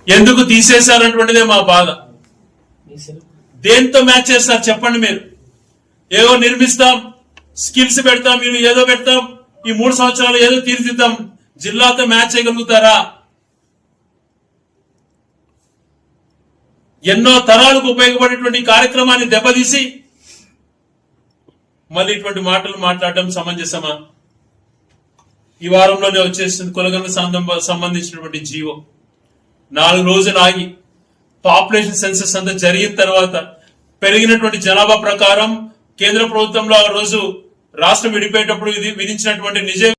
ఎందుకు తీసేశారన్నటువంటిదే మా బాధ. దేంతో మ్యాచ్ చేస్తారు చెప్పండి మీరు? ఏదో నిర్మిస్తాం, స్కిల్స్ పెడతాం, మీరు ఏదో పెడతాం, ఈ 3 సంవత్సరాలు ఏదో తీర్చిద్దాం, జిల్లాతో మ్యాచ్ చేయగలుగుతారా? ఎన్నో తరాలకు ఉపయోగపడేటువంటి కార్యక్రమాన్ని దెబ్బతీసి మళ్ళీ ఇటువంటి మాటలు మాట్లాడడం సమంజసమా? ఈ వారంలోనే వచ్చేసింది కొలగనకు సంబంధించినటువంటి జీవో. 4 రోజులు ఆగి పాపులేషన్ సెన్సస్ అంతా జరిగిన తర్వాత పెరిగినటువంటి జనాభా ప్రకారం కేంద్ర ప్రభుత్వంలో ఆ రోజు రాష్ట్రం విడిపోయేటప్పుడు విధించినటువంటి నిజ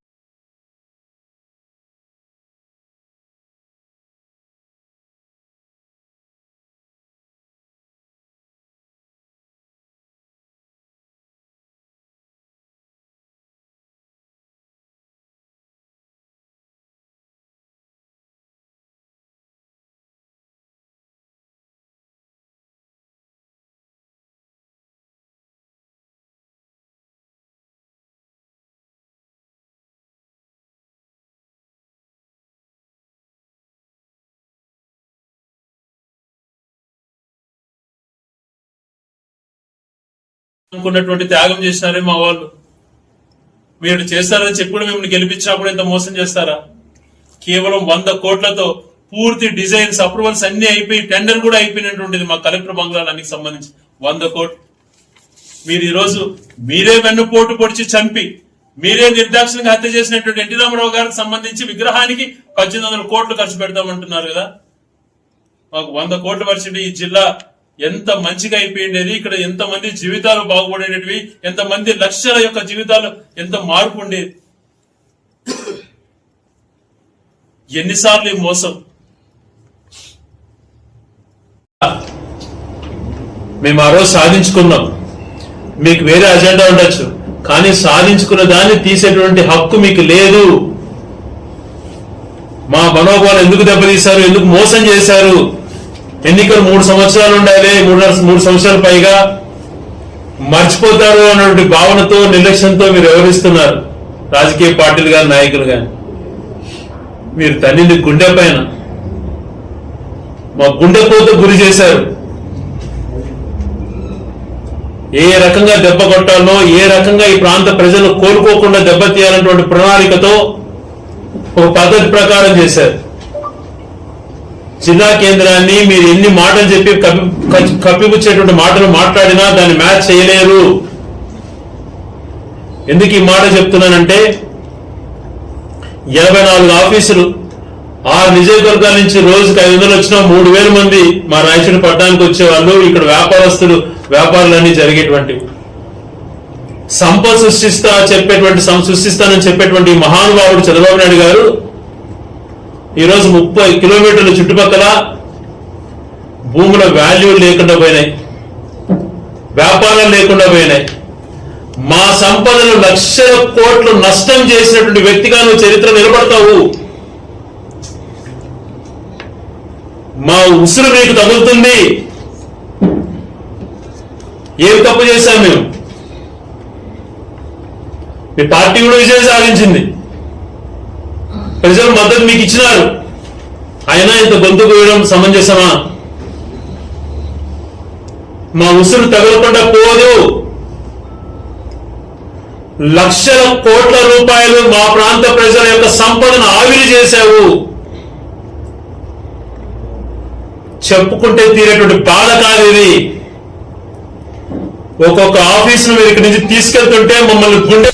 అనుకున్నటువంటి త్యాగం చేసినారే మా వాళ్ళు. మీరు చేస్తారని చెప్పి కూడా మిమ్మల్ని గెలిపించినప్పుడు ఎంత మోసం చేస్తారా? కేవలం 100 కోట్లతో పూర్తి డిజైన్స్ అప్రూవల్స్ అన్ని అయిపోయి టెండర్ కూడా అయిపోయినటువంటిది మా కలెక్టర్ బంగ్లాలకి సంబంధించి 100 కోట్లు. మీరు ఈరోజు మీరే వెన్నుపోటు పొడిచి చంపి మీరే నిర్దాక్షిణ్యంగా హత్య చేసినటువంటి ఎన్టీ రామారావు గారికి సంబంధించి విగ్రహానికి 1800 కోట్లు ఖర్చు పెడతామంటున్నారు కదా. మాకు 100 కోట్లు పరిస్థితి ఈ జిల్లా ఎంత మంచిగా అయిపోయిండేది, ఇక్కడ ఎంతమంది జీవితాలు బాగుపడేటివి, ఎంతమంది లక్షల యొక్క జీవితాలు ఎంత మార్పు ఉండేది. ఎన్నిసార్లు ఈ మోసం? మేము ఆ రోజు సాధించుకున్నాం, మీకు వేరే అజెండా ఉండొచ్చు, కానీ సాధించుకున్న దాన్ని తీసేటువంటి హక్కు మీకు లేదు. మా మనోభావాలు ఎందుకు దెబ్బతీశారు, ఎందుకు మోసం చేశారు? ఎన్నికలు 3 సంవత్సరాలు ఉండాలి, 3 సంవత్సరాలు పైగా మర్చిపోతారు అన్నటువంటి భావనతో నిర్లక్ష్యంతో మీరు వ్యవహరిస్తున్నారు. రాజకీయ పార్టీలు కానీ నాయకులు కానీ మీరు తల్లిని గుండె పైన మా గుండెపోతూ గురి చేశారు. ఏ రకంగా దెబ్బ కొట్టాలో, ఏ రకంగా ఈ ప్రాంత ప్రజలు కోలుకోకుండా దెబ్బతీయాలన్నటువంటి ప్రణాళికతో ఒక పద్ధతి ప్రకారం చేశారు. జిల్లా కేంద్రాన్ని మీరు ఎన్ని మాటలు చెప్పి కప్పిపుచ్చేటువంటి మాటలు మాట్లాడినా దాన్ని మ్యాచ్ చేయలేరు. ఎందుకు ఈ మాట చెప్తున్నానంటే 84 ఆఫీసులు 6 నియోజకవర్గాల నుంచి రోజుకి 500 వచ్చినా 3000 మంది మా రాయచూడి పట్టణానికి వచ్చేవాళ్ళు. ఇక్కడ వ్యాపారస్తులు వ్యాపారాలన్నీ జరిగేటువంటివి. సంపద సృష్టిస్తానని చెప్పేటువంటి మహానుభావుడు చంద్రబాబు నాయుడు గారు ఈరోజు 30 కిలోమీటర్ల చుట్టుపక్కల భూముల వాల్యూ లేకుండా పోయినాయి, వ్యాపారాలు లేకుండా పోయినాయి. మా సంపదను లక్షల కోట్లు నష్టం చేసినటువంటి వ్యక్తిగా నువ్వు చరిత్ర నిలబడతావు. మా ఉసురు నీకు తగులుతుంది. ఏమి తప్పు చేశాం మేము? మీ పార్టీ కూడా విజయం సాధించింది, ప్రజలు మద్దతు మీకు ఇచ్చినారు. అయినా ఇంత గొంతు కోయడం సమంజసమా? మా ఉసురు తగలకుండా పోదు. లక్షల కోట్ల రూపాయలు మా ప్రాంత ప్రజల యొక్క సంపదను ఆవిరి చేశావు. చెప్పుకుంటే తీరేటువంటి బాధ కాదు ఇది. ఒక్కొక్క ఆఫీసును మీరు ఇక్కడి నుంచి తీసుకెళ్తుంటే మమ్మల్ని గుండె